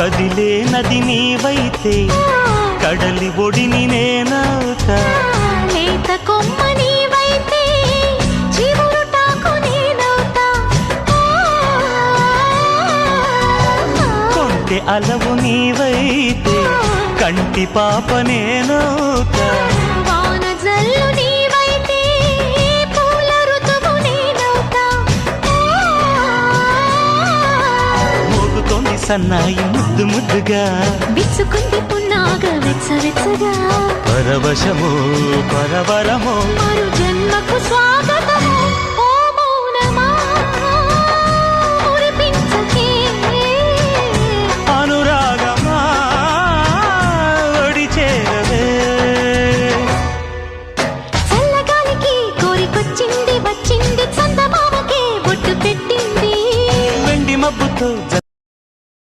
కదిలే నది నీవైతే కడలి ఒడిని నేనవుతా. లేత కొమ్మ నీవైతే చివురుటాకు నేనవుతా. కొంటె అలవు నీవైతే కంటి పాప నేనవుతా. వాన జల్లు నీవైతే పూల ఋతువు నేనవుతా. మోగుతోంది సన్నాయి ముద్దు ముద్దుగా, విచ్చుకుంది పున్నాగ వెచ్చవెచ్చగా. పరవశము పరవరము మరు జన్మకు స్వాగతము. ఓ మౌనమా మురిపించకే, అనురాగమా ఒడి చేరవే. చల్లగాలికి కోరికొచ్చింది వచ్చింది, చందమామకే బొట్టు పెట్టింది. వెండి మబ్బుతో